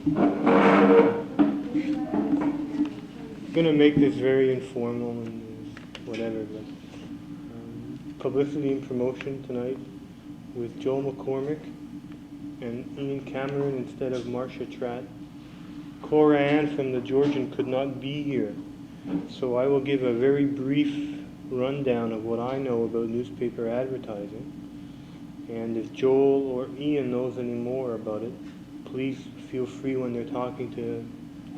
I'm going to make this very informal and whatever, but Publicity and Promotion tonight with Joel McCormick and Ian Cameron instead of Marcia Tratt. Cora Ann from the Georgian could not be here, so I will give a very brief rundown of what I know about newspaper advertising. And if Joel or Ian knows any more about it, please feel free when they're talking to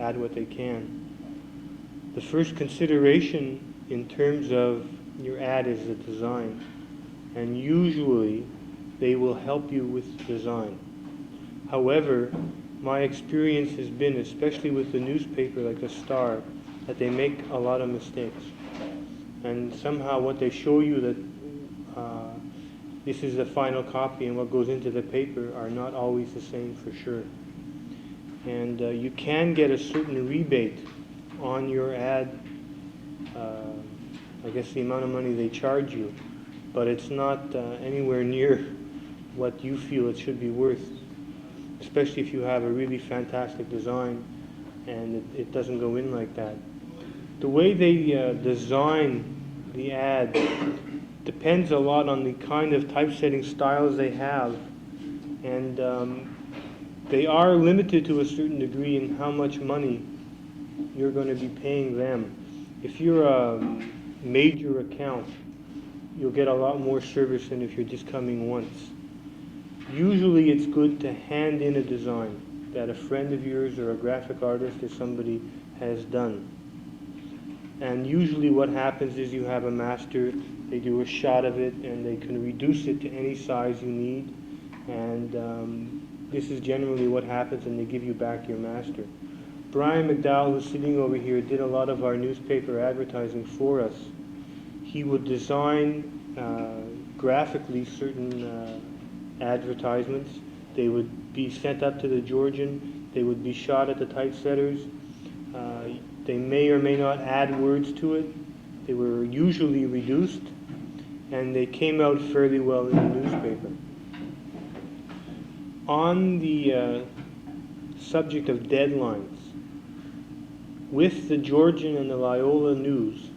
add what they can. The first consideration in terms of your ad is the design, and usually they will help you with design. However, my experience has been, especially with the newspaper like the Star, that they make a lot of mistakes. And somehow what they show you that this is the final copy and what goes into the paper are not always the same for sure. And you can get a certain rebate on your ad, I guess the amount of money they charge you, but it's not anywhere near what you feel it should be worth, especially if you have a really fantastic design and it doesn't go in like that. The way they design the ad depends a lot on the kind of typesetting styles they have, and they are limited to a certain degree in how much money you're going to be paying them. If you're a major account, you'll get a lot more service than if you're just coming once. Usually it's good to hand in a design that a friend of yours or a graphic artist or somebody has done. And usually what happens is you have a master, they do a shot of it and they can reduce it to any size you need, and this is generally what happens, and they give you back your master. Brian McDowell, who's sitting over here, did a lot of our newspaper advertising for us. He would design graphically certain advertisements. They would be sent up to the Georgian. They would be shot at the typesetters. They may or may not add words to it. They were usually reduced, and they came out fairly well in the newspaper. On the subject of deadlines, with the Georgian and the Loyola News,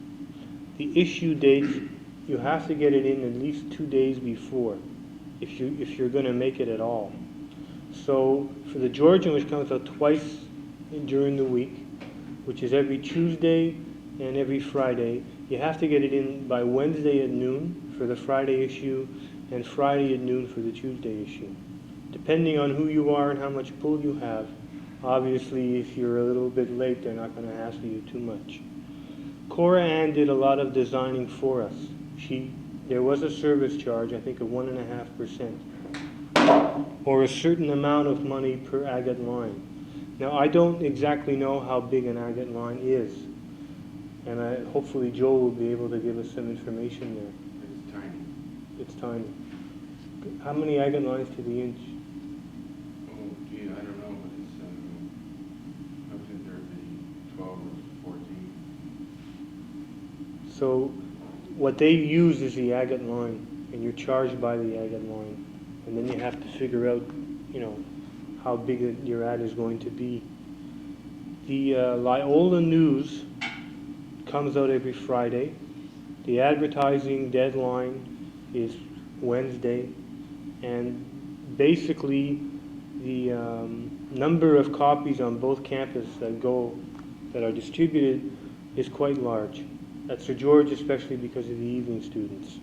the issue dates, you have to get it in at least 2 days before if you're going to make it at all. So for the Georgian, which comes out twice during the week, which is every Tuesday and every Friday, you have to get it in by Wednesday at noon for the Friday issue and Friday at noon for the Tuesday issue. Depending on who you are and how much pull you have, obviously if you're a little bit late, they're not going to hassle you too much. Cora Ann did a lot of designing for us. There was a service charge, I think of 1.5%, or a certain amount of money per agate line. Now I don't exactly know how big an agate line is, and hopefully Joel will be able to give us some information there. It's tiny. It's tiny. How many agate lines to the inch? Oh, gee, I don't know, but it's, I was in there the 12 or 14. So what they use is the agate line, and you're charged by the agate line, and then you have to figure out, how big your ad is going to be. The Loyola News comes out every Friday. The advertising deadline is Wednesday, and basically the number of copies on both campuses that are distributed is quite large. At Sir George, especially because of the evening students.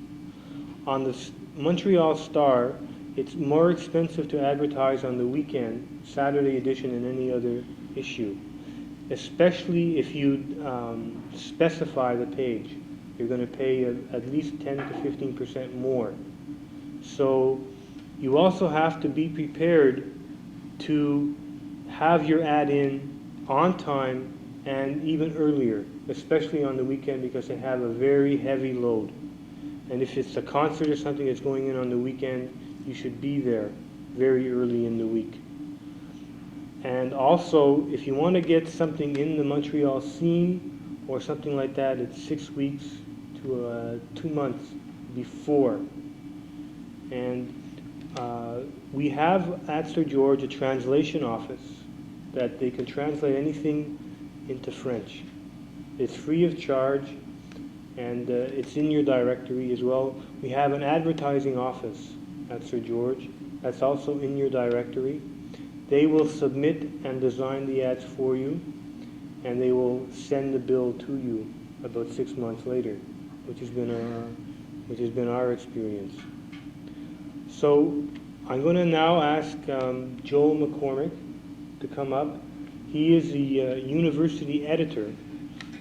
On the Montreal Star, it's more expensive to advertise on the weekend, Saturday edition, than any other issue, especially if you specify the page. You're going to pay at least 10 to 15% more. So you also have to be prepared to have your ad in on time and even earlier, especially on the weekend, because they have a very heavy load. And if it's a concert or something that's going in on the weekend, you should be there very early in the week. And also, if you want to get something in the Montreal scene or something like that, it's 6 weeks to 2 months before. And we have at Sir George a translation office that they can translate anything into French. It's free of charge, and it's in your directory as well. We have an advertising office at Sir George that's also in your directory. They will submit and design the ads for you, and they will send the bill to you about 6 months later, which has been our experience. So I'm going to now ask Joel McCormick to come up. He is the university editor.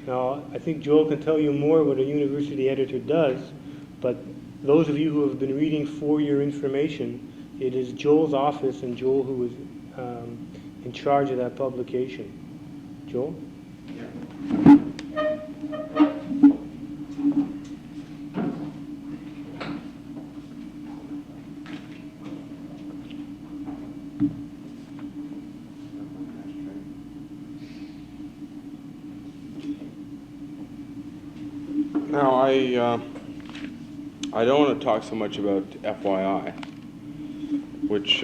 Now, I think Joel can tell you more what a university editor does, but those of you who have been reading for your information, it is Joel's office and Joel who is in charge of that publication. Joel? Now, I don't want to talk so much about FYI, which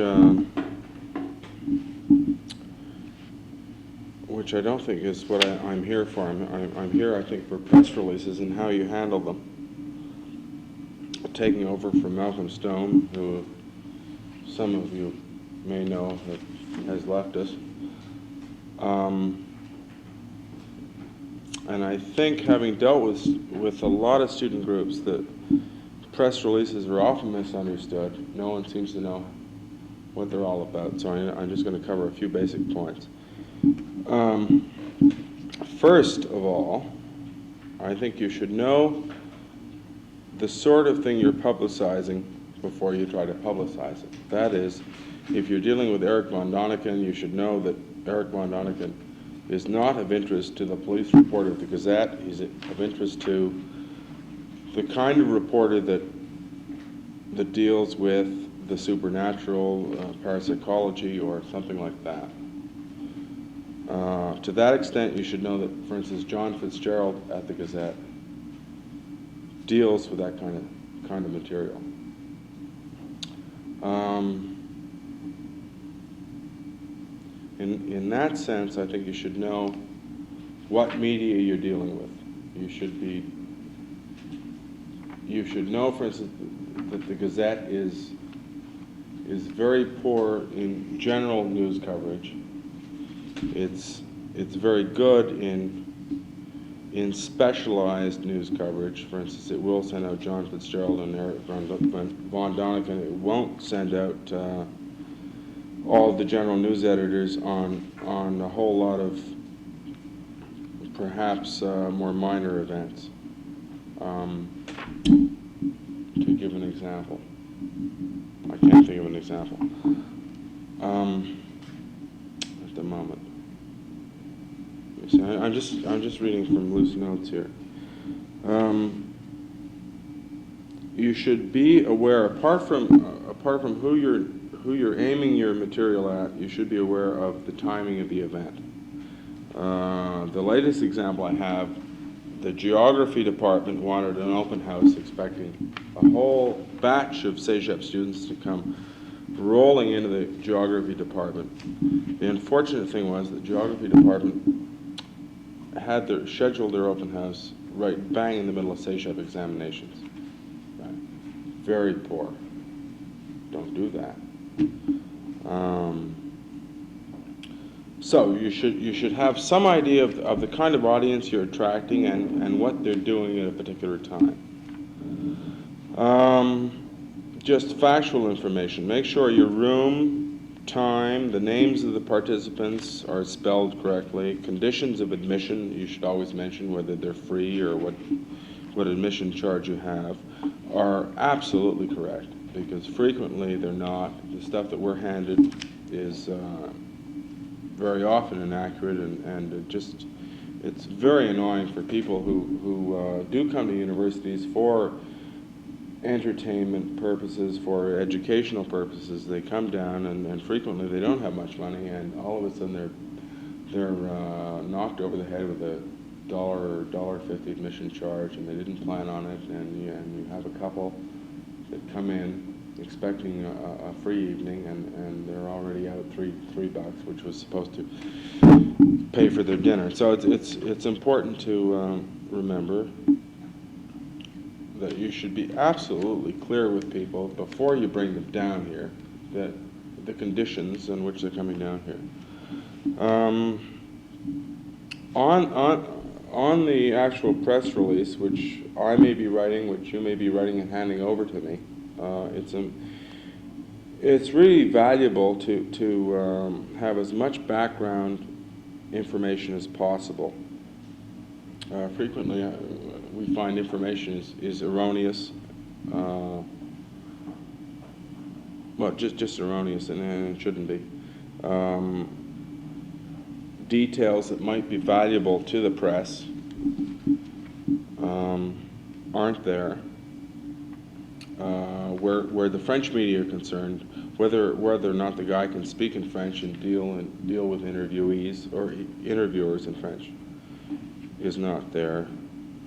I don't think is what I'm here for. I'm here, I think, for press releases and how you handle them. Taking over from Malcolm Stone, who some of you may know has left us. And I think, having dealt with a lot of student groups, that press releases are often misunderstood. No one seems to know what they're all about, so I'm just going to cover a few basic points. First of all, I think you should know the sort of thing you're publicizing before you try to publicize it. That is, if you're dealing with Eric von Daniken, you should know that Eric von Daniken is not of interest to the police reporter of the Gazette. He's of interest to the kind of reporter that deals with the supernatural, parapsychology, or something like that. To that extent, you should know that, for instance, John Fitzgerald at the Gazette deals with that kind of material. In that sense, I think you should know what media you're dealing with. You should know, for instance, that the Gazette is very poor in general news coverage. It's very good in specialized news coverage. For instance, it will send out John Fitzgerald and Eric von Daniken. It won't send out all the general news editors on a whole lot of perhaps more minor events. To give an example, I can't think of an example at the moment. I'm just reading from loose notes here. You should be aware, apart from who you're aiming your material at, you should be aware of the timing of the event. The latest example I have, the geography department wanted an open house, expecting a whole batch of CEGEP students to come rolling into the geography department. The unfortunate thing was the geography department had scheduled their open house right bang in the middle of CEGEP examinations. Right? Very poor. Don't do that. So you should have some idea of the kind of audience you're attracting and what they're doing at a particular time. Just factual information. Make sure your room, time, the names of the participants are spelled correctly. Conditions of admission, you should always mention whether they're free or what admission charge you have, are absolutely correct, because frequently they're not. The stuff that we're handed is very often inaccurate, and it's very annoying for people who do come to universities for entertainment purposes, for educational purposes. They come down and frequently they don't have much money, and all of a sudden they're knocked over the head with a $1 or $1.50 admission charge, and they didn't plan on it, and you have a couple that come in expecting a free evening, and they're already out $3, which was supposed to pay for their dinner. So it's important to remember that you should be absolutely clear with people before you bring them down here, that the conditions in which they're coming down here. On the actual press release, which I may be writing, which you may be writing and handing over to me, it's really valuable to have as much background information as possible. Frequently, we find information is erroneous. Well, just erroneous, and it shouldn't be. Details that might be valuable to the press aren't there. Where the French media are concerned, whether or not the guy can speak in French and deal with interviewees or interviewers in French is not there.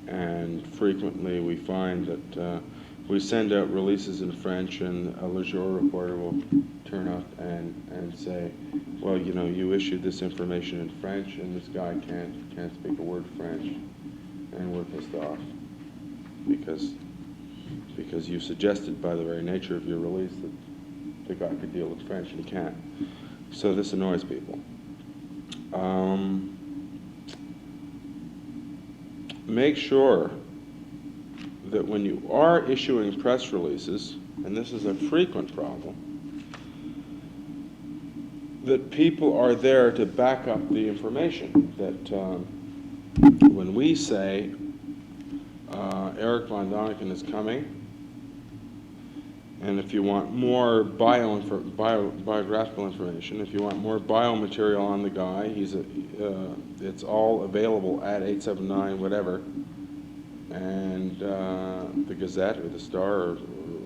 And frequently we find that we send out releases in French, and a Le Jour reporter will turn up and say, well, you know, you issued this information in French, and this guy can't speak a word French, and we're pissed off because you suggested by the very nature of your release that the guy could deal with French, and he can't. So this annoys people. Make sure that when you are issuing press releases, and this is a frequent problem, that people are there to back up the information. That when we say Eric von Däniken is coming, and if you want more biographical information, if you want more biomaterial on the guy, it's all available at 879 whatever, and the Gazette or the Star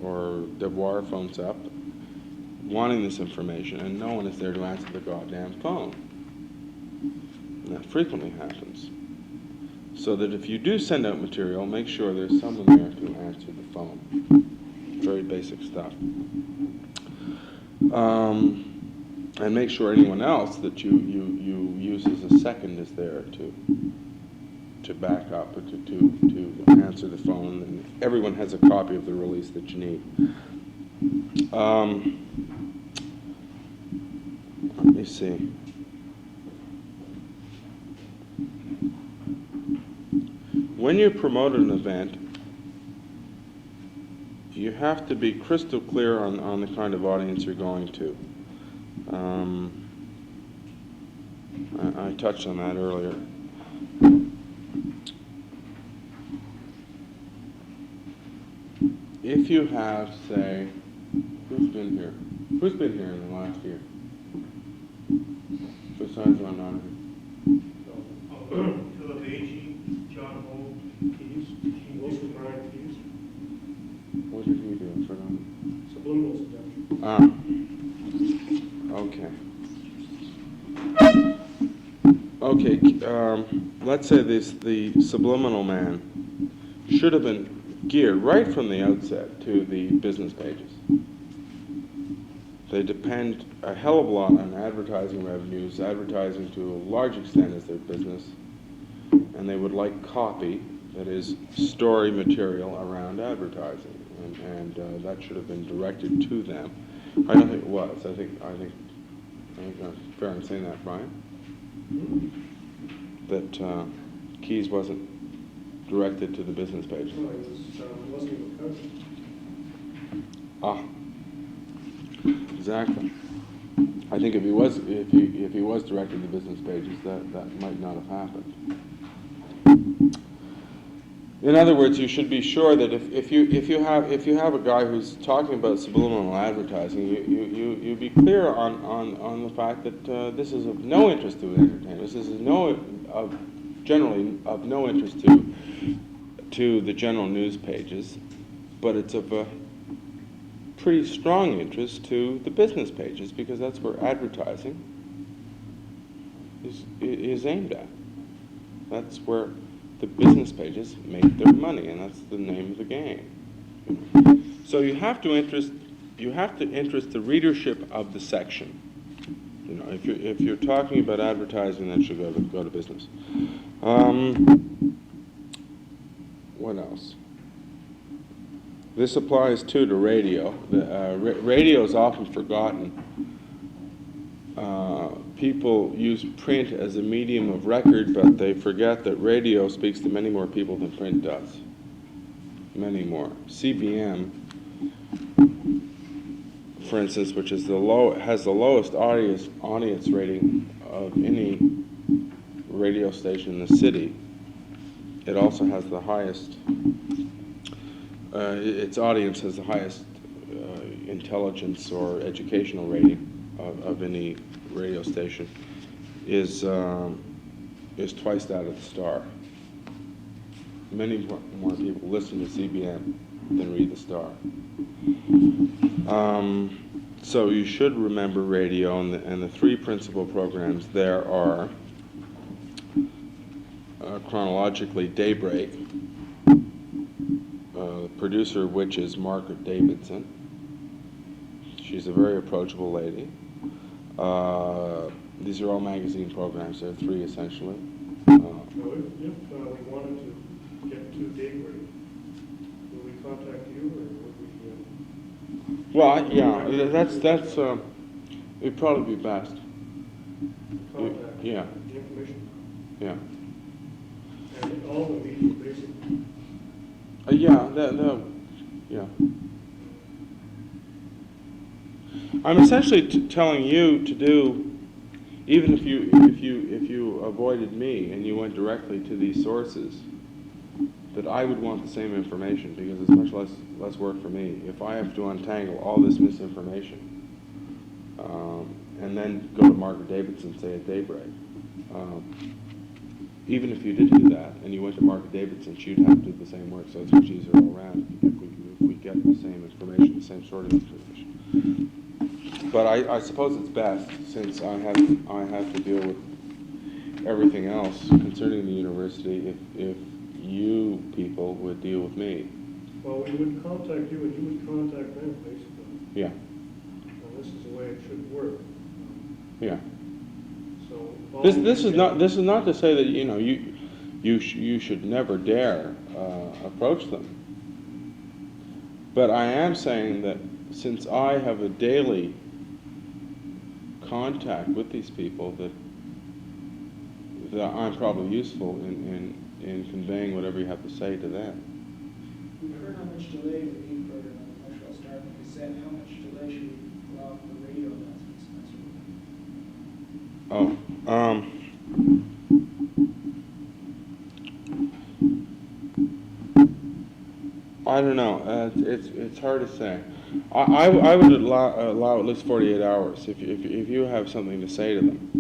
or Devoir phones up wanting this information, and no one is there to answer the goddamn phone. And that frequently happens. So that if you do send out material, make sure there's someone there to answer the phone. Very basic stuff. And make sure anyone else that you use as a second is there to back up or to answer the phone, and everyone has a copy of the release that you need. Let me see. When you promote an event, you have to be crystal clear on the kind of audience you're going to. I touched on that earlier. If you have, say, who's been here? Who's been here in the last year? Besides Ron Donovan. Philip Agee, John Holt, Keys, Wilson Brian Keys. What did he do for them? Subliminal suggestion. Okay, let's say the subliminal man should have been geared right from the outset to the business pages. They depend a hell of a lot on advertising revenues. Advertising to a large extent is their business, and they would like copy that is story material around advertising, and that should have been directed to them. I don't think it was. I think I'm fair in saying that, Brian. That Keys wasn't directed to the business page. No, it wasn't even covered. Exactly. I think if he was directed to the business pages, that might not have happened. In other words, you should be sure that if you have a guy who's talking about subliminal advertising, you be clear on the fact that this is of no interest to entertainers. This is generally of no interest to the general news pages, but it's of a pretty strong interest to the business pages, because that's where advertising is aimed at. That's where the business pages make their money, and that's the name of the game. So you have to interest you have to interest the readership of the section. You know, if you're talking about advertising, that should go to business. What else? This applies too to radio. Radio is often forgotten. People use print as a medium of record, but they forget that radio speaks to many more people than print does. Many more. CBM, for instance, which is has the lowest audience rating of any radio station in the city. It also has the highest. Its audience has the highest intelligence or educational rating of any radio station. Is twice that of the Star. Many more people listen to CBM than read the Star. So you should remember radio, and the three principal programs there are chronologically Daybreak, the producer of which is Margaret Davidson. She's a very approachable lady. These are all magazine programs. There are three essentially. So if we wanted to get to Daybreak, will we contact you, or would we? Well, yeah, that's it'd probably be best. Contact Yeah. the information. Yeah. And all the media, basically. Yeah. I'm essentially telling you to do, even if you avoided me and you went directly to these sources, that I would want the same information, because it's much less work for me if I have to untangle all this misinformation and then go to Margaret Davidson, say at Daybreak. Even if you did do that and you went to Margaret Davidson, she'd have to do the same work, so it's much easier all around if we get the same information, the same sort of information. But I suppose it's best, since I have to deal with everything else concerning the university, if you people would deal with me. Well, we would contact you, and you would contact them, basically. Yeah. And this is the way it should work. Yeah. So This is not to say that you should never dare approach them. But I am saying that since I have a daily contact with these people, that I'm probably useful in conveying whatever you have to say to them. We've heard how much delay the news program on the Montreal Star Gazette. How much delay should we allow for the radio announcements? I don't know. It's hard to say. I would allow at least 48 hours if you have something to say to them.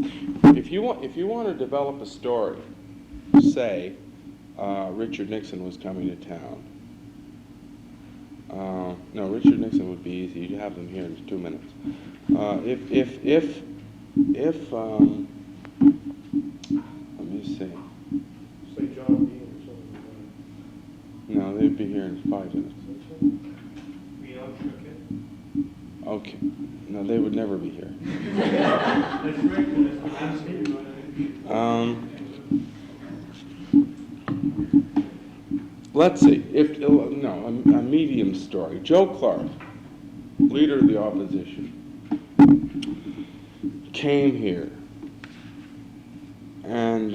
If you want to develop a story, say Richard Nixon was coming to town. No, Richard Nixon would be easy. You'd have them here in 2 minutes. Let me see. say John Dean or something like No, they'd be here in 5 minutes. that. Okay. No, they would never be here. Let's see. A medium story. Joe Clark, leader of the opposition, came here, and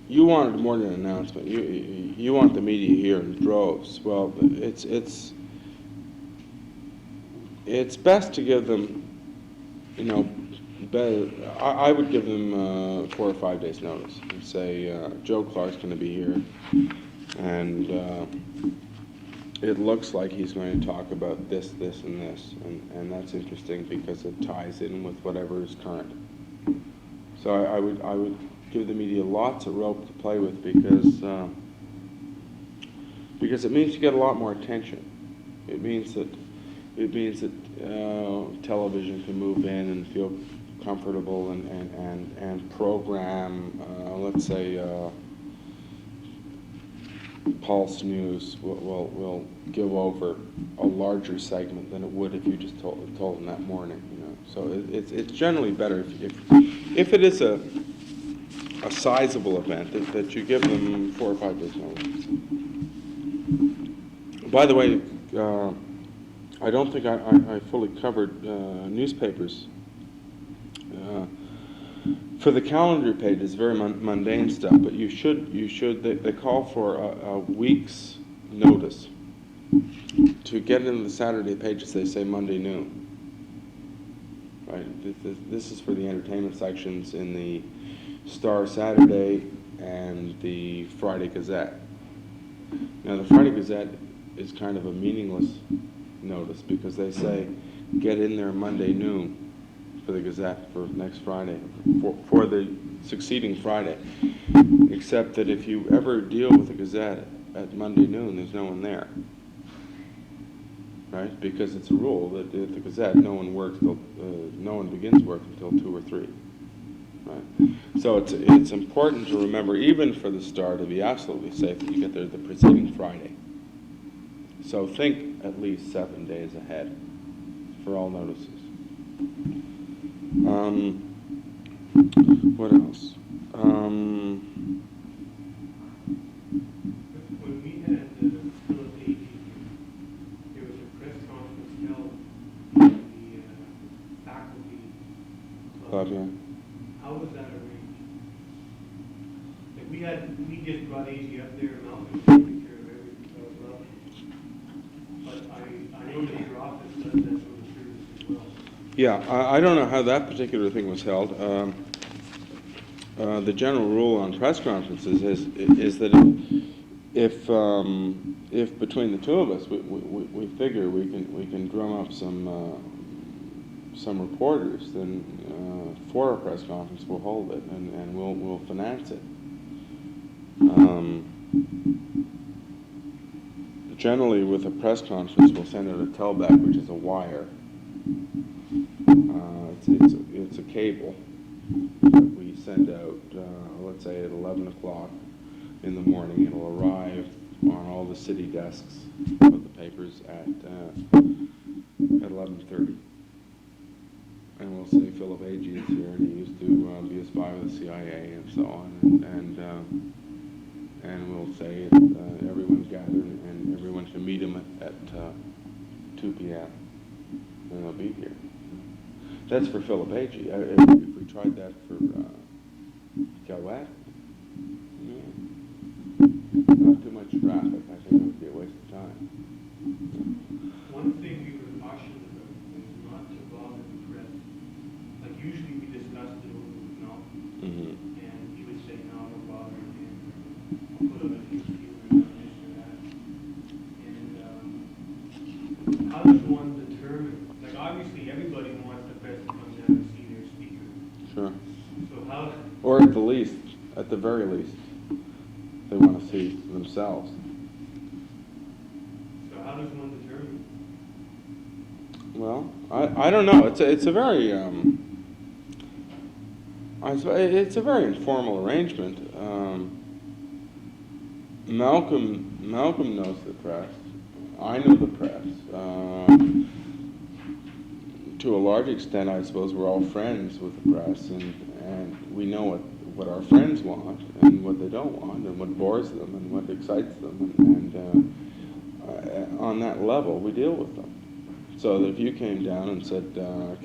you wanted more than an announcement. You want the media here in droves. Well, it's best to give them, I would give them 4 or 5 days notice and say, Joe Clark's going to be here, and it looks like he's going to talk about this, this, and this, and that's interesting because it ties in with whatever is current. So I would give the media lots of rope to play with, because it means you get a lot more attention. It means that television can move in and feel comfortable and program, let's say, Pulse News will give over a larger segment than it would if you just told them that morning. You know, so it's generally better if it is a sizable event that you give them 4 or 5 days notice. By the way, I don't think I fully covered newspapers. For the calendar page, it's very mundane stuff, but you should. They call for a week's notice. To get into the Saturday pages, they say Monday noon. Right. This is for the entertainment sections in the Star Saturday and the Friday Gazette. Now, the Friday Gazette is kind of a meaningless notice because they say get in there Monday noon for the Gazette for next Friday, for the succeeding Friday. Except that if you ever deal with the Gazette at Monday noon, there's no one there. Right? Because it's a rule that at the Gazette, no one begins work until 2 or 3. Right? So it's important to remember, even for the Star, to be absolutely safe, that you get there the preceding Friday. So think at least 7 days ahead for all notices. What else? When we had the Philip AG, there was a press conference held in the faculty club. Yeah. How was that arranged? Like we just brought AG up there and Malcolm took care of everything. That was lovely. But I know that your office does that sort of service as well. Yeah, I don't know how that particular thing was held. The general rule on press conferences is that if between the two of us we figure we can drum up some reporters, then for a press conference we'll hold it and we'll finance it. Generally, with a press conference, we'll send out a tellback, which is a wire. It's a cable that we send out, let's say at 11 o'clock in the morning. It'll arrive on all the city desks of the papers at 11:30. And we'll say Philip A.G. is here, and he used to be a spy with the CIA and so on. And we'll say everyone's gathered and everyone can meet him at 2 p.m. and they'll be here. That's for Philip A.G. If we tried that for Quebec, not too much traffic. I think it would be a waste of time. One thing we were cautioned about was not to bother the press. Like usually we discussed it over with Malcolm, and he would say, no, don't bother him. I'll put him in his queue or this or that. And how does one determine? Like obviously everybody wants the press to come down and see their speaker. Sure. So how? Or at the very least, they want to see themselves. So how does one determine? Well, I don't know. It's a very it's a very informal arrangement. Malcolm knows the press. I know the press. To a large extent, I suppose we're all friends with the press, and we know what our friends want and what they don't want, and what bores them and what excites them, and on that level, we deal with them. So that if you came down and said,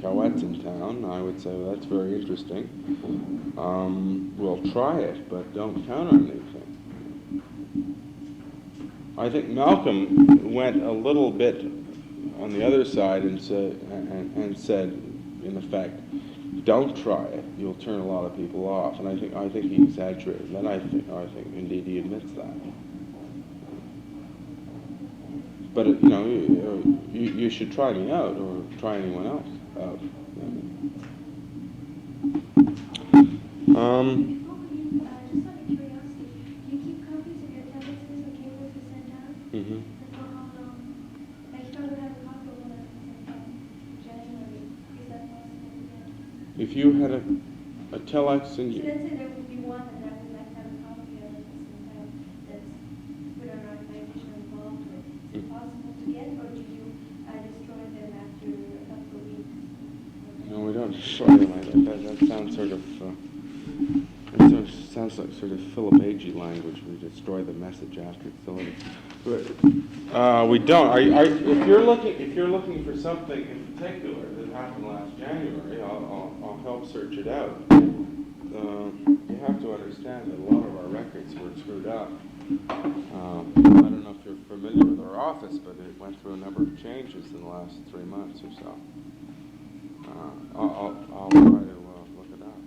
Cowet's in town, I would say, well, that's very interesting. We'll try it, but don't count on anything. I think Malcolm went a little bit on the other side and said, in effect, don't try it. You'll turn a lot of people off. And I think he exaggerated. And I think indeed he admits that. But you should try me out, or try anyone else out. Just out of curiosity, do you keep copies of your telexes or cables you send out? Mm-hmm. For how long? Like if I would have a copy of one that I sent out in January, is that possible? If you had a telex and So let's say there would be one that I would like to have a copy of at the same time that's put sorry, that sounds sort of, sounds like sort of Philip Agee language. We destroy the message after it's delivered. We don't. If you're looking for something in particular that happened last January, I'll help search it out. You have to understand that a lot of our records were screwed up. I don't know if you're familiar with our office, but it went through a number of changes in the last 3 months or so. I'll try to look it up.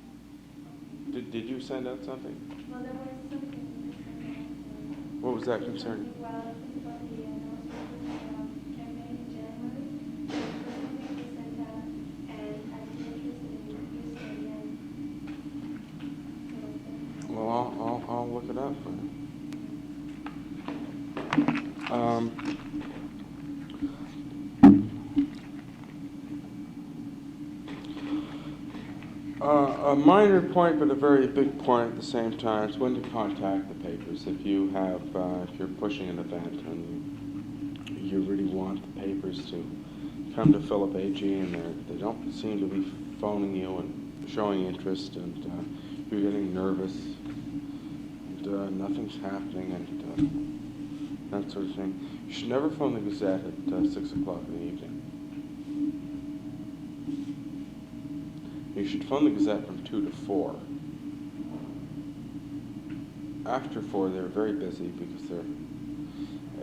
Did you send out something? Well, there was something missing. What was that concern? Well, it was about the announcement campaign in January. The first thing we sent out, and I'd be interested in using it again. Well, I'll look it up for you. A minor point, but a very big point at the same time, is when to contact the papers. If you have, if you're pushing an event and you really want the papers to come to Philip Agee, and they don't seem to be phoning you and showing interest, and you're getting nervous, and nothing's happening, and that sort of thing. You should never phone the Gazette at 6 o'clock in the evening. You should phone the Gazette from 2 to 4. After 4, they're very busy because they're,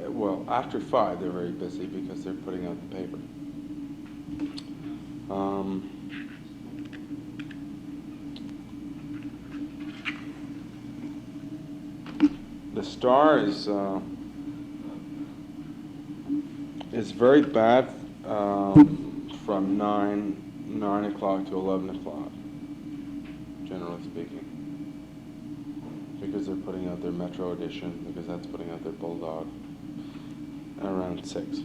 well, after 5, they're very busy because they're putting out the paper. The Star is very bad from 9 o'clock to 11 o'clock, generally speaking, because they're putting out their Metro edition, because that's putting out their Bulldog around 6,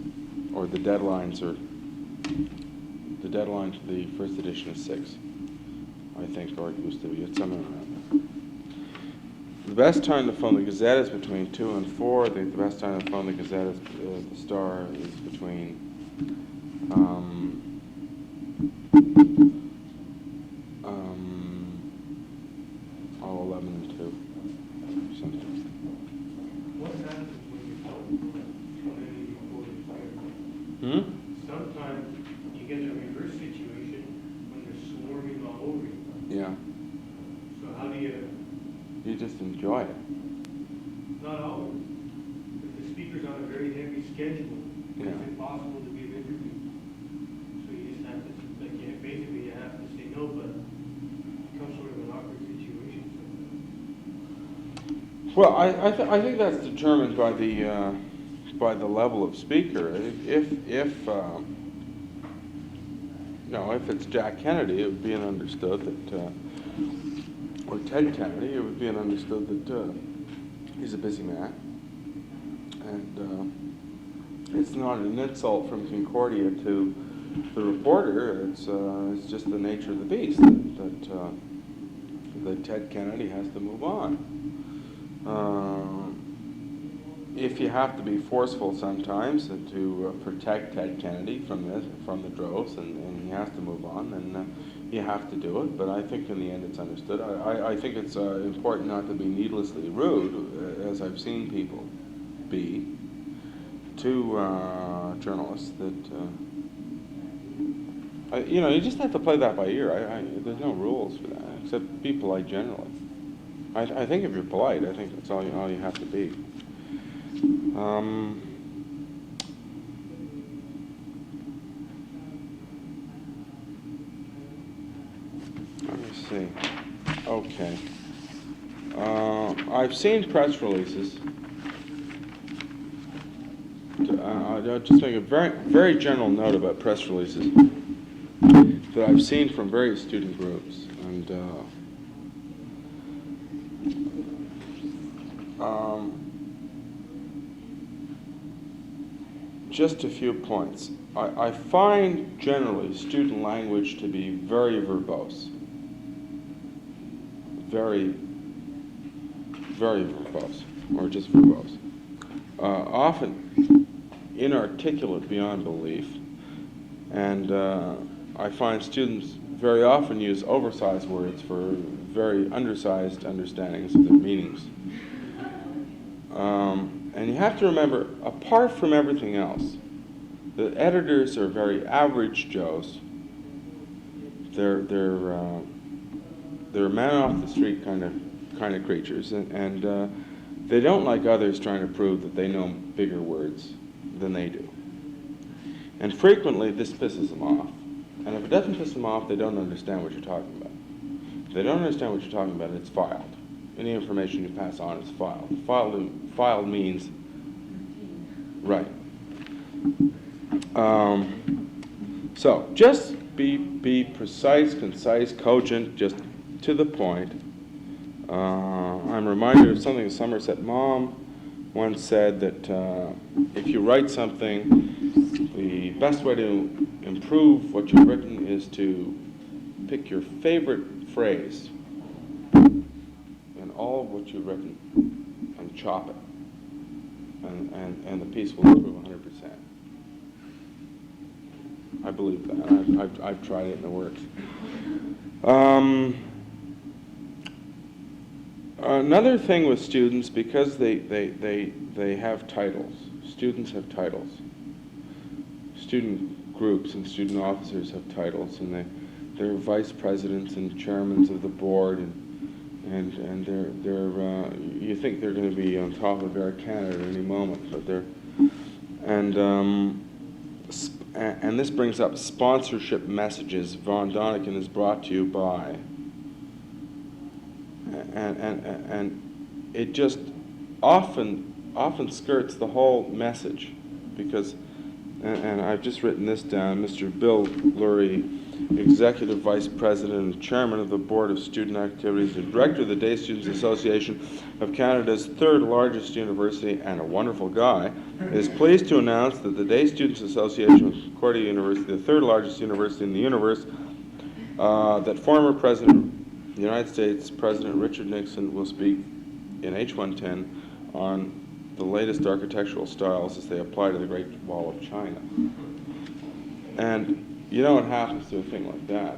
or the deadline for the first edition is 6, I think, or it used to be. It's somewhere around there. The best time to phone the Gazette is between 2 and 4. I think the best time to phone the Gazette is the Star is between 11 and 2, something. What happens when you don't Sometimes you get a reverse situation when they're swarming all over you. Yeah. So how do you? You just enjoy it. Not always. If the speaker's on a very heavy schedule, Yeah. it's impossible to give interviews. So you just have to, like, basically you have to say no, but it becomes sort of an awkward situation sometimes. Well, I think that's determined by the level of speaker. If it's Jack Kennedy, it would be understood that, or Ted Kennedy, it would be understood that he's a busy man, and it's not an insult from Concordia to the reporter. It's just the nature of the beast that Ted Kennedy has to move on. If you have to be forceful sometimes to protect Ted Kennedy from the droves, and he has to move on, then you have to do it. But I think in the end it's understood. I think it's important not to be needlessly rude, as I've seen people be, to journalists that, you just have to play that by ear. There's no rules for that, except be polite generally. I think if you're polite, I think that's all you have to be. Let me see. Okay. I've seen press releases. I'll just make a very, very general note about press releases that I've seen from various student groups, and just a few points. I find generally student language to be very verbose. Very, very verbose, or just verbose. Often inarticulate beyond belief, and I find students very often use oversized words for very undersized understandings of their meanings. And you have to remember, apart from everything else, the editors are very average Joes. They're man off the street kind of creatures, and they don't like others trying to prove that they know bigger words than they do. And frequently, this pisses them off. And if it doesn't piss them off, they don't understand what you're talking about. If they don't understand what you're talking about, it's filed. Any information you pass on is filed. Filed means, right. So just be precise, concise, cogent, just to the point. I'm reminded of something a Somerset mom once said, that if you write something, the best way to improve what you've written is to pick your favorite phrase in all of what you've written and chop it, and the piece will improve 100%. I believe that. I've tried it and it works. Another thing with students, because they have titles. Students have titles. Student groups and student officers have titles, and they're vice presidents and chairmen of the board, and they're you think they're going to be on top of Air Canada at any moment, but they're and this brings up sponsorship messages. Von Doniken is brought to you by, and it just often skirts the whole message, because, and I've just written this down, Mr. Bill Lurie, Executive Vice President and Chairman of the Board of Student Activities and Director of the Day Students Association of Canada's third largest university, and a wonderful guy, is pleased to announce that the Day Students Association of Concordia University, the third largest university in the universe, that former President of the United States, President Richard Nixon, will speak in H110 on the latest architectural styles as they apply to the Great Wall of China. And you know what happens to a thing like that?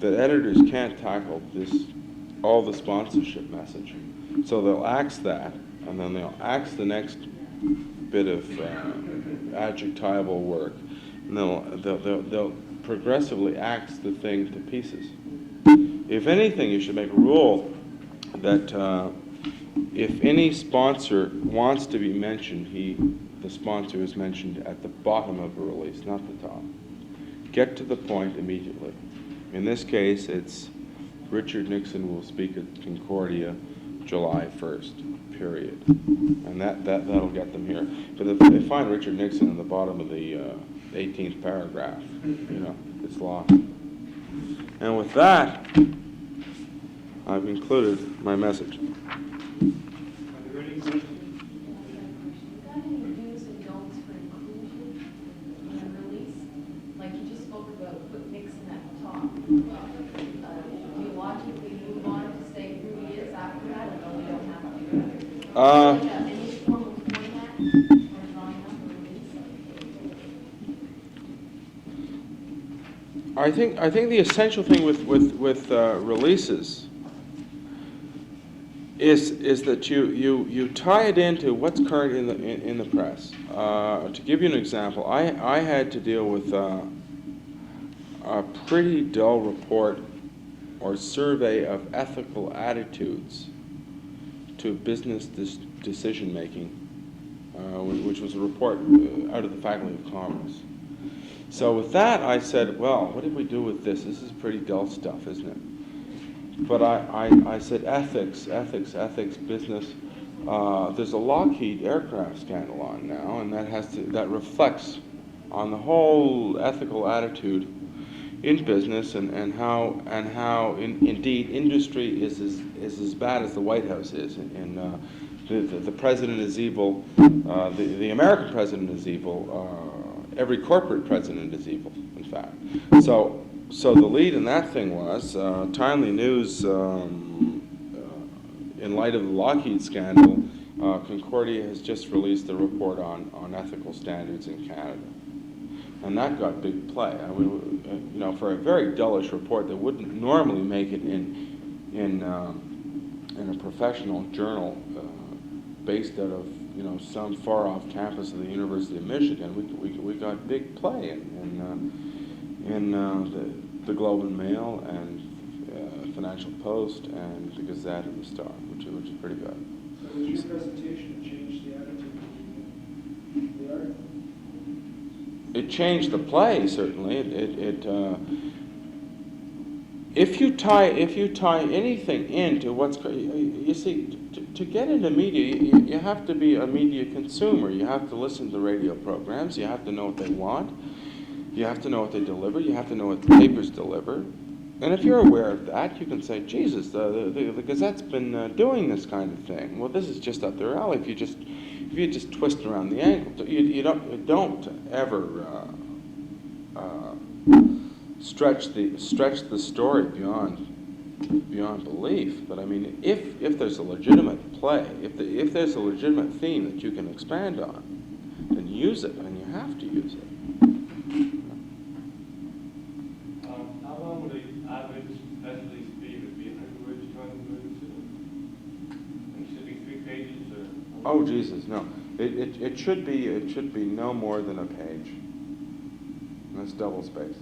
That editors can't tackle all the sponsorship message. So they'll axe that, and then they'll axe the next bit of adjectival work, and they'll progressively axe the thing to pieces. If anything, you should make a rule that if any sponsor wants to be mentioned, the sponsor is mentioned at the bottom of a release, not the top. Get to the point immediately. In this case, it's Richard Nixon will speak at Concordia July 1st, period. And that'll get them here. But if they find Richard Nixon in the bottom of the 18th paragraph, it's lost. And with that, I've concluded my message. Are there any questions? Got any do's and don'ts for inclusion in a release? Like you just spoke about, put Nixon at the top. Do you logically move on to say who he is after that, or no, we don't have to? Any form of format or drawing up a release? I think the essential thing with releases is that you tie it into what's current in the press. To give you an example, I had to deal with a pretty dull report or survey of ethical attitudes to business decision making, which was a report out of the Faculty of Commerce. So with that, I said, well, what did we do with this? This is pretty dull stuff, isn't it? But I said ethics, business. There's a Lockheed aircraft scandal on now, and that reflects on the whole ethical attitude in business, and how indeed industry is as bad as the White House is. The president is evil. The American president is evil. Every corporate president is evil, in fact. So the lead in that thing was timely news. In light of the Lockheed scandal, Concordia has just released a report on ethical standards in Canada. And that got big play. I mean, you know, for a very dullish report that wouldn't normally make it in a professional journal based out of, you know, some far off campus of the University of Michigan, we got big play in the Globe and Mail and Financial Post and the Gazette and the Star, which is pretty good. So was your presentation that changed the attitude of the article? It changed the play, certainly. If you tie anything into what's, you see, to get into media, you have to be a media consumer. You have to listen to radio programs. You have to know what they want. You have to know what they deliver. You have to know what the papers deliver. And if you're aware of that, you can say, Jesus, the Gazette's been doing this kind of thing. Well, this is just up their alley. If you just twist around the ankle, you don't ever stretch the story beyond belief. But I mean, if there's a legitimate play, if there's a legitimate theme that you can expand on, then use it, and you have to use it. How long would an average press release be? Would it be 100 words, 200 words? And should it be 3 pages or? Oh Jesus, no! It should be no more than a page. That's double space.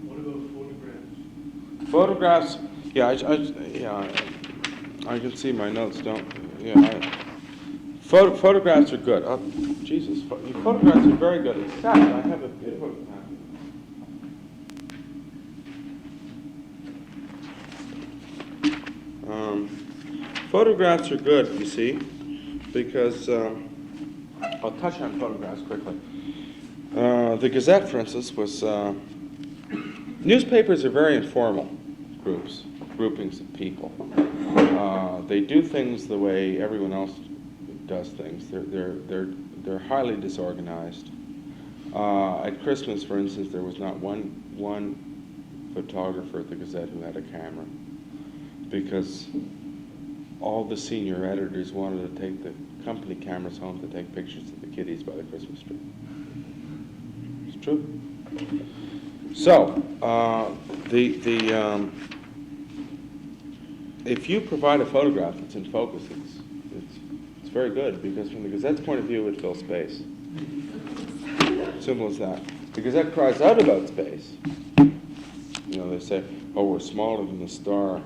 What about photographs? Photographs, yeah, I can see my notes don't. Yeah, photographs are good. Oh, Jesus, photographs are very good. In fact, I have a bit of a. Photographs are good, you see, because I'll touch on photographs quickly. The Gazette, for instance, was. Newspapers are very informal groupings of people. They do things the way everyone else does things. They're highly disorganized. At Christmas, for instance, there was not one photographer at the Gazette who had a camera, because all the senior editors wanted to take the company cameras home to take pictures of the kiddies by the Christmas tree. It's true. So, if you provide a photograph that's in focus, it's very good, because from the Gazette's point of view, it fills space. Simple as that. The Gazette cries out about space. You know, they say, oh, we're smaller than the Star,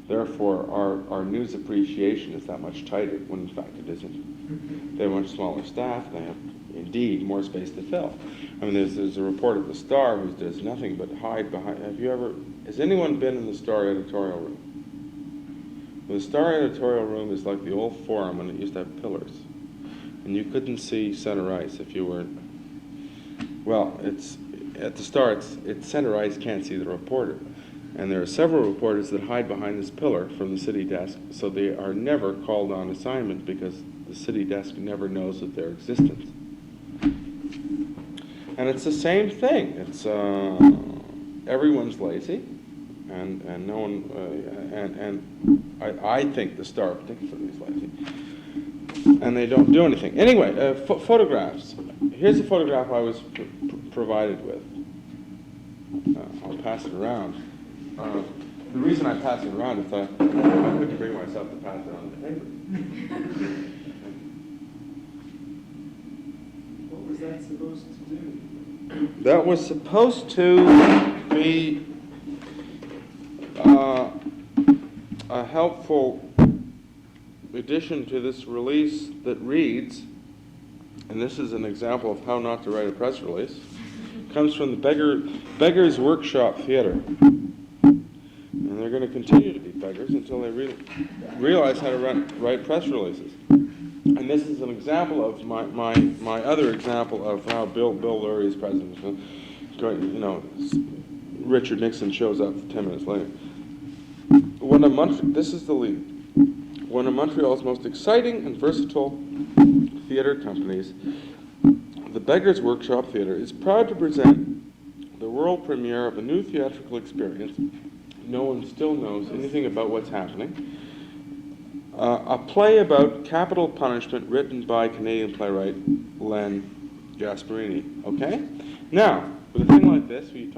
therefore our news appreciation is that much tighter, when in fact it isn't. They have much smaller staff, they have indeed more space to fill. I mean, there's a report at the Star who does nothing but hide behind. Has anyone been in the Star editorial room? Well, the Star editorial room is like the old Forum when it used to have pillars, and you couldn't see center ice if you were. Well, it's at the Star. It's center ice can't see the reporter, and there are several reporters that hide behind this pillar from the city desk, so they are never called on assignment because the city desk never knows of their existence. And it's the same thing. It's everyone's lazy, and no one. I think the Star particularly is lazy, and they don't do anything. Anyway, photographs. Here's a photograph I was provided with. I'll pass it around. The reason I pass it around is I couldn't bring myself to pass it on the paper. What was that supposed to do? That was supposed to be a helpful addition to this release that reads, and this is an example of how not to write a press release, comes from the Beggars Workshop Theater. And they're going to continue to be beggars until they realize how to write press releases. And this is an example of my other example of how Bill Lurie is president. You know, Richard Nixon shows up 10 minutes later. This is the lead. One of Montreal's most exciting and versatile theater companies, the Beggars Workshop Theater, is proud to present the world premiere of a new theatrical experience. No one still knows anything about what's happening. A play about capital punishment written by Canadian playwright Len Gasparini, okay? Now, with a thing like this, you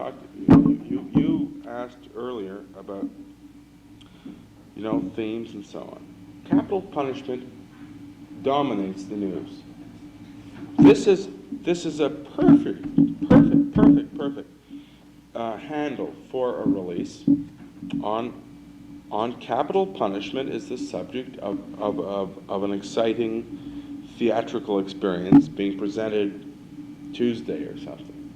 asked earlier about, themes and so on. Capital punishment dominates the news. This is a perfect handle for a release on capital punishment is the subject of an exciting theatrical experience being presented Tuesday or something.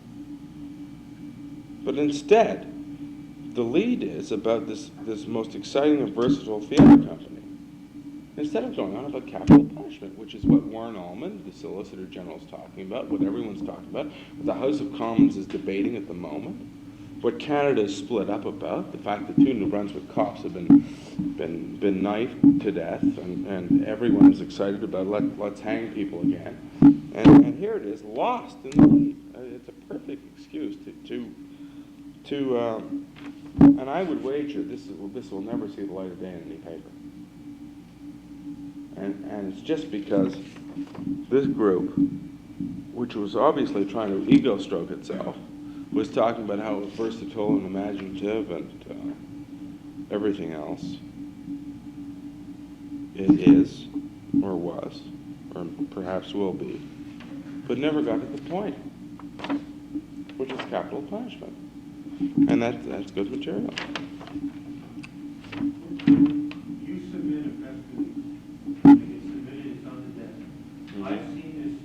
But instead, the lead is about this most exciting and versatile theater company. Instead of going on about capital punishment, which is what Warren Allman, the Solicitor General, is talking about, what everyone's talking about, what the House of Commons is debating at the moment, what Canada is split up about, the fact that 2 New Brunswick cops have been knifed to death, and everyone is excited about let's hang people again. And here it is, lost in the lead. It's a perfect excuse to and I would wager this will never see the light of day in any paper. And it's just because this group, which was obviously trying to ego stroke itself, was talking about how versatile and imaginative and everything else it is, or was, or perhaps will be, but never got to the point, which is capital punishment. And that's good material. You submit a press release, and you submit it, it's on the desk. I've seen this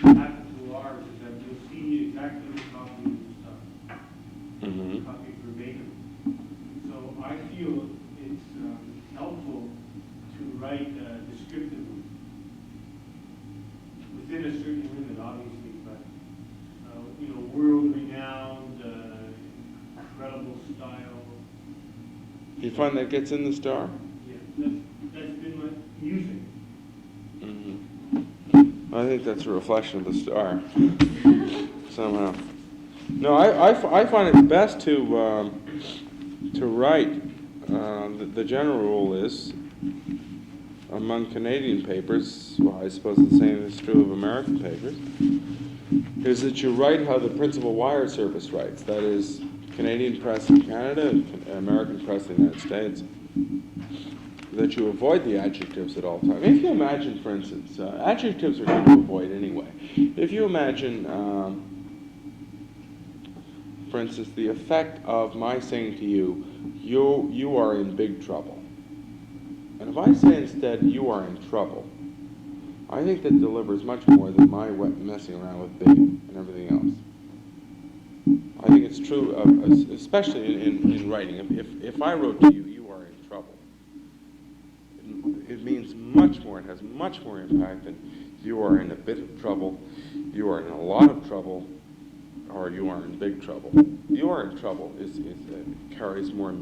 happen to ours, is that you'll see exactly the copy of the stuff. Copy verbatim. So I feel it's helpful to write descriptively, within a certain limit, obviously, but world-renowned, incredible style. You find that gets in the Star? Yeah, that's been my music. I think that's a reflection of the Star, somehow. No, I find it best to write. The general rule is, among Canadian papers, well, I suppose the same is true of American papers, is that you write how the principal wire service writes. That is, Canadian press in Canada, American press in the United States. That you avoid the adjectives at all times. If you imagine, for instance, adjectives are good to avoid anyway. If you imagine, for instance, the effect of my saying to you, you are in big trouble. And if I say instead, you are in trouble, I think that delivers much more than my messing around with big and everything else. I think it's true, especially in writing. If I wrote to you, you are in trouble, it means much more, it has much more impact than you are in a bit of trouble, you are in a lot of trouble, or you are in big trouble. You are in trouble carries more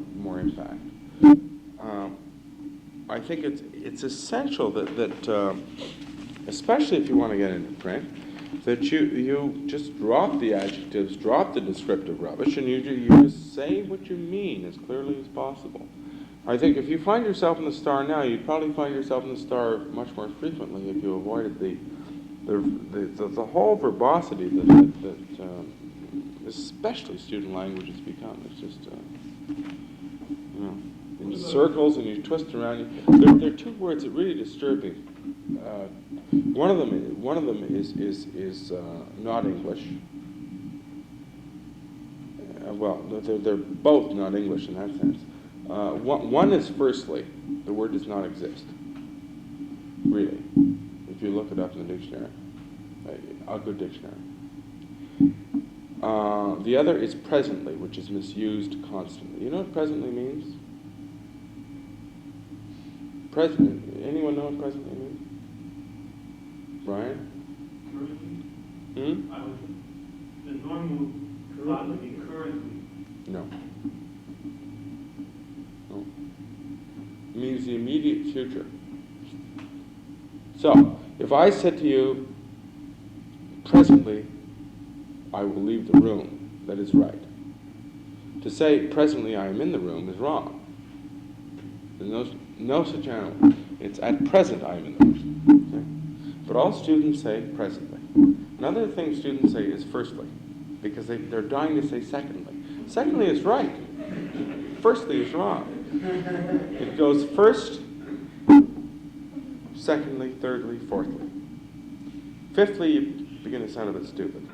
impact. I think it's essential that especially if you want to get into print, that you just drop the adjectives, drop the descriptive rubbish, and you just say what you mean as clearly as possible. I think if you find yourself in the Star now, you'd probably find yourself in the Star much more frequently if you avoided the whole verbosity that especially student language has become. It's just in circles, and you twist around. There are 2 words that really disturb me. One of them is not English. Well, they're both not English in that sense. One is firstly, the word does not exist. Really, if you look it up in the dictionary, a good dictionary. The other is presently, which is misused constantly. You know what presently means? Anyone know what presently means? Brian? Currently? The normal thought would be currently. No. It means the immediate future. So, if I said to you, presently, I will leave the room, that is right. To say, presently I am in the room is wrong. There's no such animal. It's at present I am in the room. Okay? But all students say presently. Another thing students say is firstly, because they're dying to say secondly. Secondly is right. Firstly is wrong. It goes first, secondly, thirdly, fourthly. Fifthly, you begin to sound a bit stupid.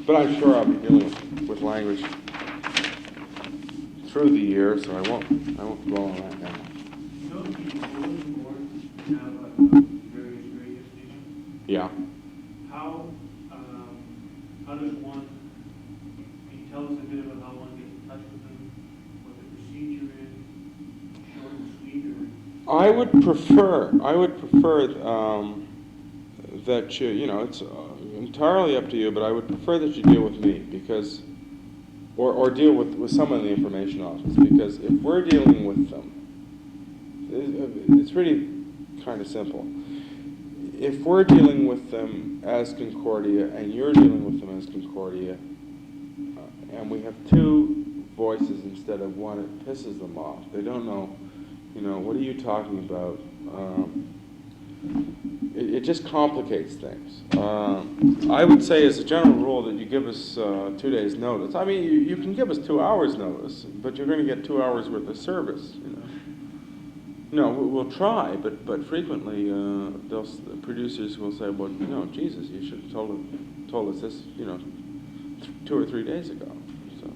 But I'm sure I'll be dealing with language through the year, so I won't dwell on that now. So the bulletin board have various radio stations. Yeah. How does one, can you tell us a bit about how one gets in touch with them, what the procedure is, short and sweet, or? I would prefer that you know, it's entirely up to you, but I would prefer that you deal with me, because, or deal with someone in the information office, because if we're dealing with them, it's really kind of simple. If we're dealing with them as Concordia, and you're dealing with them as Concordia, and we have two voices instead of one, it pisses them off. They don't know, you know, what are you talking about? It just complicates things. I would say as a general rule that you give us 2 days notice. I mean, you can give us 2 hours notice, but you're going to get 2 hours worth of service, you know. No, we'll try, but frequently the producers will say, well, you know, Jesus, you should have told us this, you know, 2 or 3 days ago. So.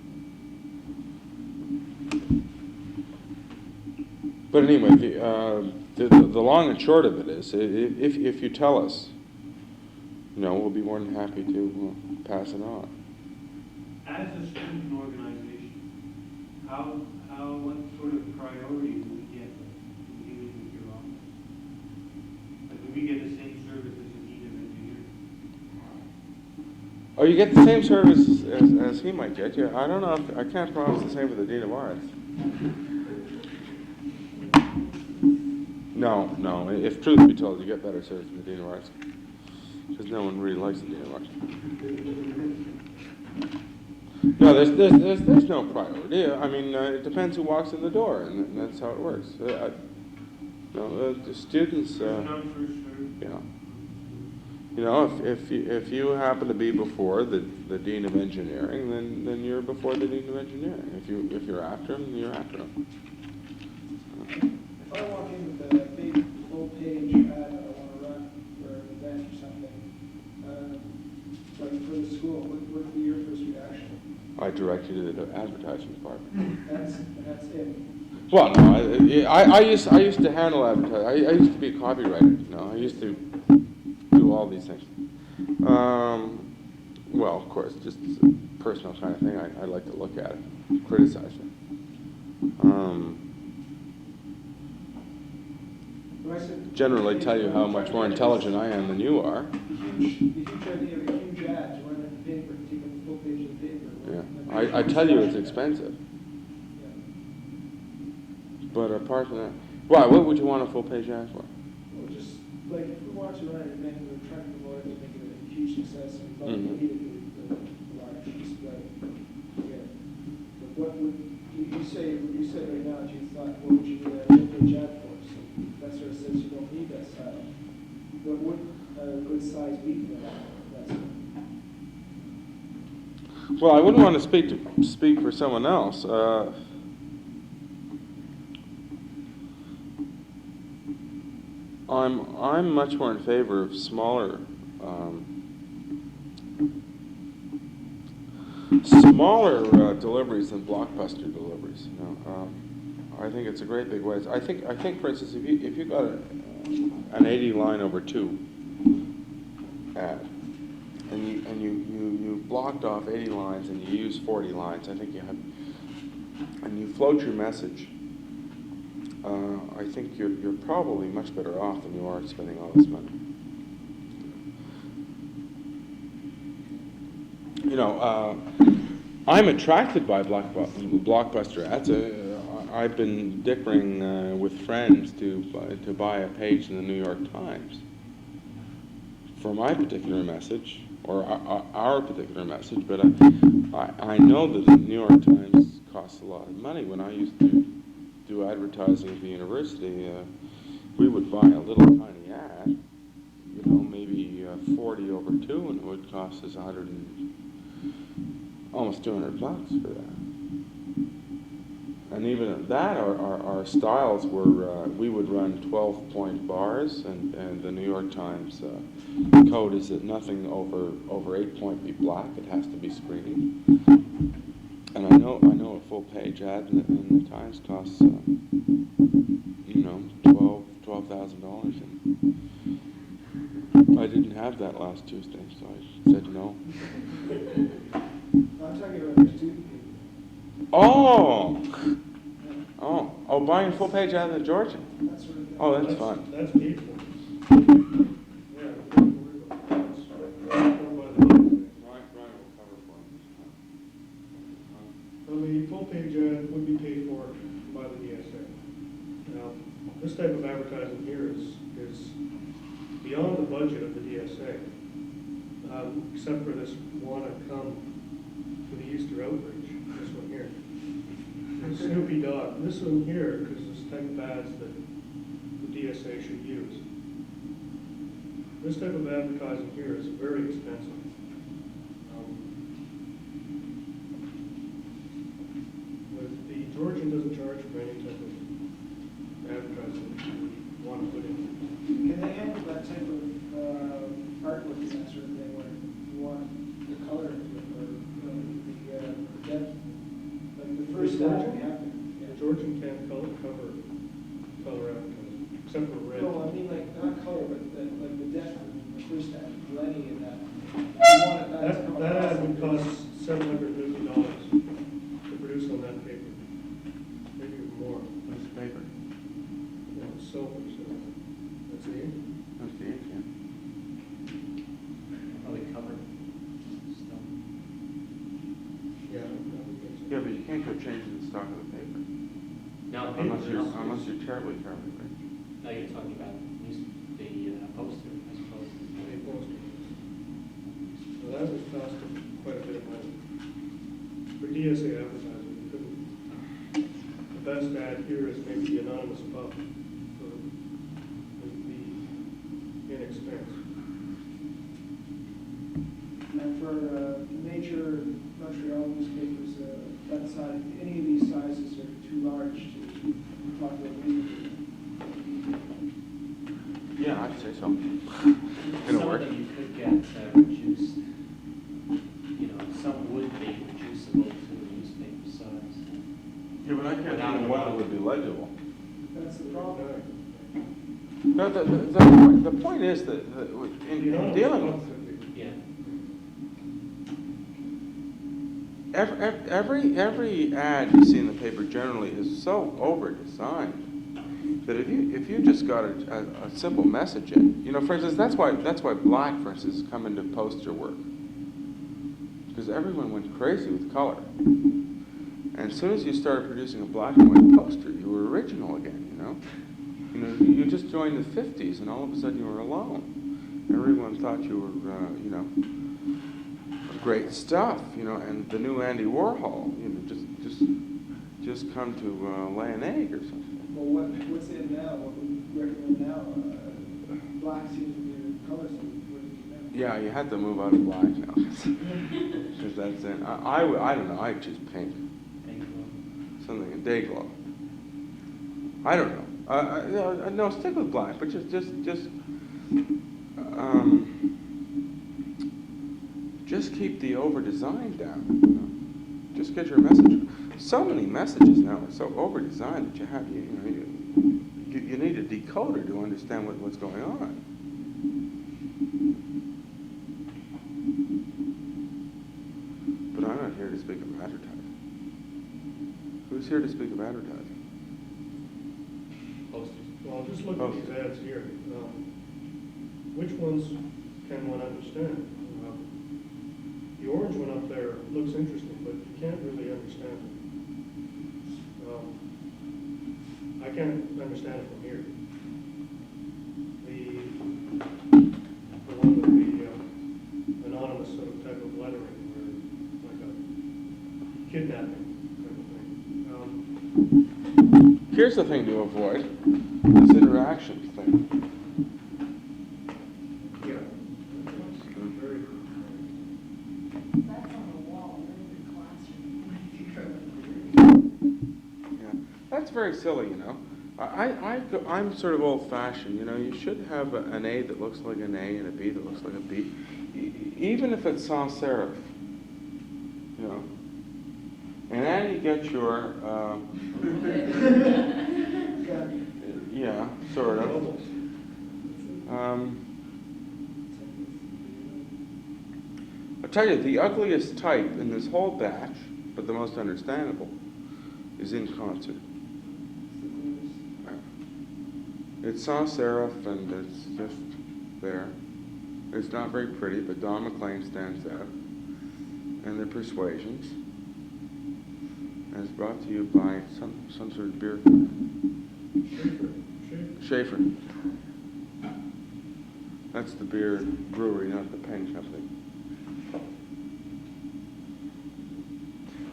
But anyway, the long and short of it is, if you tell us, you know, we'll be more than happy to pass it on. As a student organization, what sort of priority do we get in dealing with your office? Like, do we get the same service as a dean of engineering? Oh, you get the same service as he might get. Yeah, I don't know. I can't promise the same for the dean of arts. No. If truth be told, you get better service from the dean of arts, because no one really likes the dean of arts. No, there's no priority. I mean, it depends who walks in the door, and that's how it works. The students. Yeah. You know, if you happen to be before the dean of engineering, then you're before the dean of engineering. If you're after him, you're after him. If I walk in with a big full-page ad that I want to run for an event or something, like for the school, what would be your first reaction? I direct you to the advertising department. That's it. Well, no, I used to handle advertising. I used to be a copywriter. You know, I used to do all these things. Well, of course, just a personal kind of thing. I like to look at it, criticize it. Generally tell you how much more intelligent I am than you are. If you try to have a huge ad to run in the paper, take up the full page of the paper. Yeah, I tell you it's expensive. Yeah. But apart from that, why? What would you want a full page ad for? Well, just like if we want to run an event and we're trying to promote it to make it a huge success, and we thought we needed the large display. Yeah. But what would you say? You said right now that you thought, what would you do a full page ad for? So that sort of says you don't need that style. But what a good size be for that? Well, I wouldn't want to speak for someone else. I'm much more in favor of smaller deliveries than blockbuster deliveries. You know, I think it's a great big waste. I think, for instance, if you got an 80-line over 2 ad, and you blocked off 80 lines and you use 40 lines, I think you have, and you float your message. I think you're probably much better off than you are spending all this money. You know, I'm attracted by blockbuster ads. I've been dickering with friends to buy a page in the New York Times for my particular message, or our particular message, but I know that the New York Times costs a lot of money. When I used to do advertising at the university, we would buy a little tiny ad, you know, maybe 40 over 2, and it would cost us almost $200 for that. And even at that, our styles were, we would run 12-point bars, and the New York Times code is that nothing over 8-point be black. It has to be screening. And I know a full-page ad in the Times costs, you know, $12,000. And I didn't have that last Tuesday, so I said no. I'm talking about the student paper. Oh, buying a full-page ad in the Georgian. That sort of thing. Oh, that's fun. That's paid for. Yeah. Well, the full-page ad would be paid for by the DSA. Now, this type of advertising here is beyond the budget of the DSA, except for this "Wanna Come to the Easter Outreach," this one here. The Snoopy dog. This one here is this type of ads that the DSA should use. This type of advertising here is very expensive. The Georgian doesn't charge for any type of advertising that you want to put in. Can they handle that type of artwork and that sort of thing where you want the color or the depth? Like the first ad we have to. The Georgian can't cover advertising, except for red. No, I mean like not color, but like the depth of the first ad, Lenny and that. You want it to come That across ad would the cost face. $750 to produce on that paper, maybe even more. What's the paper? You know, silver, so that's the ink. That's the ink, yeah. Probably covered stuff. Yeah, I would think so. Yeah, but you can't go changing the stock of the paper. No, Unless you're terribly rich. No, you're talking about the poster, I suppose. They post it. Well, that would cost quite a bit of money. For DSA advertising, you couldn't. The best ad here is maybe the anonymous pub for the inexpense. And for major Montreal newspapers, that size, any of these sizes are too large to talk about legally. Yeah, I'd say so. Some It'll of work. them you could get reduced, you know, some would be reducible to a newspaper size. Yeah, but I can't think of one that would be legible. That's the problem. No, the point is that in dealing with Yeah. every ad you see in the paper generally is so over-designed that if you just got a simple message in, you know, for instance, that's why black, for instance, come into poster work, because everyone went crazy with color, and as soon as you started producing a black and white poster, you were original again, you know, you just joined the 50s, and all of a sudden you were alone. Everyone thought you were, you know, great stuff, you know, and the new Andy Warhol, you know, just come to lay an egg or something. Well, what's in now? What we recommend now? Black seems to be the color, so what do you do? Yeah, you had to move out of black now, because that's in. I don't know. I'd choose pink, something a day glow. I don't know. No, stick with black, but just keep the over-design down. You know? Just get your message. So many messages now are so over-designed that you have you need a decoder to understand what's going on. But I'm not here to speak of advertising. Who's here to speak of advertising? Posters. Well, just look at these ads here. Which ones can one understand? The orange one up there looks interesting, but you can't really understand it. I can't understand it from here. The one with the anonymous sort of type of lettering, or like a kidnapping type of thing. Here's the thing to avoid, this interaction thing. Yeah. Very. That's on the wall, in the classroom. Yeah, that's very silly, you know. I'm sort of old-fashioned, you know. You should have an A that looks like an A and a B that looks like a B, even if it's sans serif, you know. And then you get your, yeah, sort of. I'll tell you, the ugliest type in this whole batch, but the most understandable, is in concert. It's sans serif and it's just there. It's not very pretty, but Don McLean stands out. And the Persuasions. And it's brought to you by some sort of beer company. Schaefer. That's the beer brewery, not the pen company.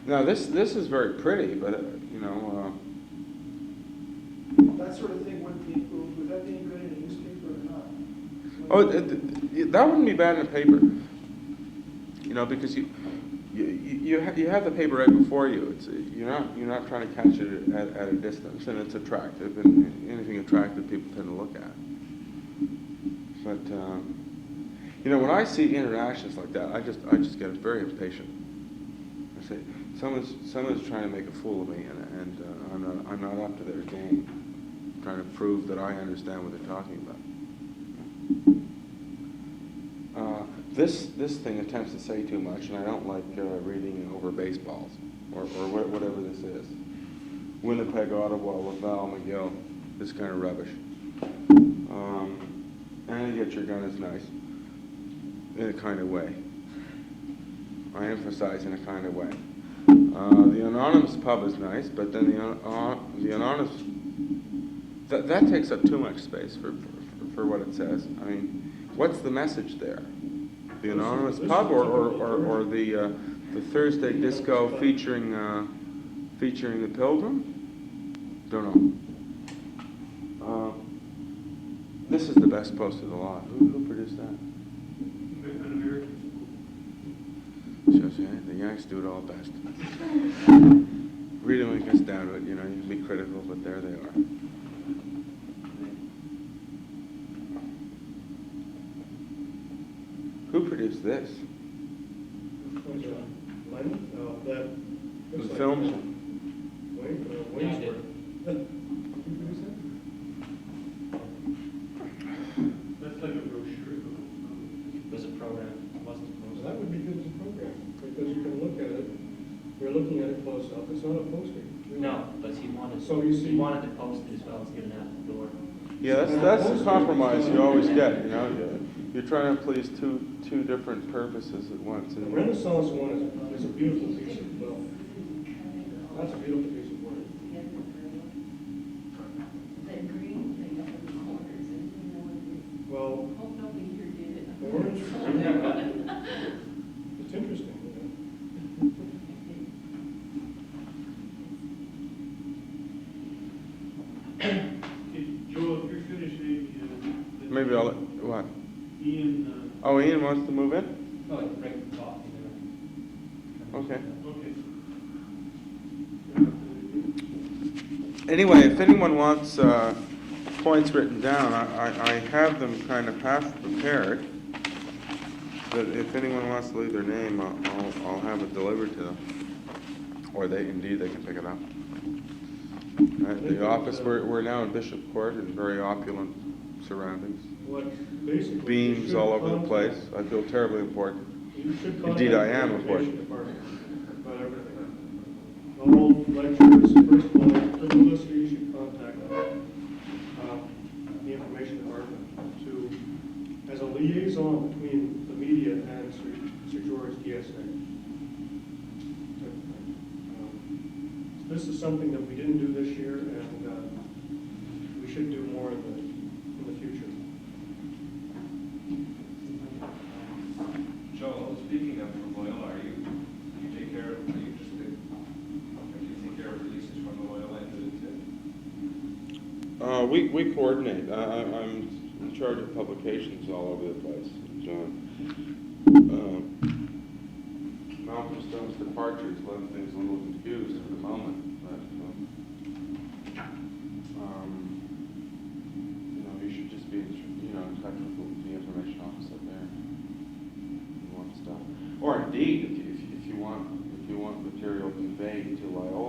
Now this is very pretty, but you know. That sort of thing would that be good in a newspaper or not? Oh, that wouldn't be bad in a paper. You know, because you have the paper right before you. You're not trying to catch it at a distance, and it's attractive. And anything attractive, people tend to look at. But you know, when I see interactions like that, I just get very impatient. I say, someone's trying to make a fool of me, and I'm not up to their game. I'm trying to prove that I understand what they're talking about. This thing attempts to say too much, and I don't like reading over baseballs or whatever this is. Winnipeg, Ottawa, Laval, McGill, this kind of rubbish. And you get your gun is nice, in a kind of way. I emphasize in a kind of way. The anonymous pub is nice, but then the anonymous that takes up too much space for what it says. I mean, what's the message there? The anonymous pub or the Thursday disco featuring the Pilgrim? Don't know. This is the best post of the lot. Who produced that? An American. Shows you, the Yanks do it all best. Really, when it gets down to it, you know, you can be critical, but there they are. Who produced this? The film? That's like a brochure. It was a program, it wasn't a Well, poster. that would be good as a program, because you can look at it, you're looking at it close up, it's not a poster. No, but he wanted, So you see- he wanted to post it as well as giving out the door. Yeah, that's the compromise you always get, you know. You're trying to please two different purposes at once. The And Renaissance one is a beautiful piece of, well, that's a beautiful piece of work. That green thing up in the corners, anything know what it is? Well, Hope nobody here did it. orange, it's interesting, you know. Joel, if you're finished, maybe I'll, what? Ian, Oh, Ian wants to move in? Oh, right, talk. Okay. okay. Anyway, if anyone wants points written down, I have them kind of half prepared. But if anyone wants to leave their name, I'll have it delivered to them. Or they can pick it up. At the office, we're now in Bishop Court in very opulent surroundings. What, basically. Beams all over the place. I feel terribly important. You should Indeed, I am contact the important. education department about everything. All lectures, first of all, for publicity, you should contact the information department as a liaison between the media and Sir George DSA. This is something that we didn't do this year, and we should do more in the future. Joel, speaking of Loyola, do you take care of, do you take care of releases from the Loyola into We coordinate. I'm in charge of publications all over the place. Malcolm Stone's departure has left things a little confused for the moment, but you should just be in touch with the information officer there. If you want stuff, or indeed, if you want material conveyed to Loyola.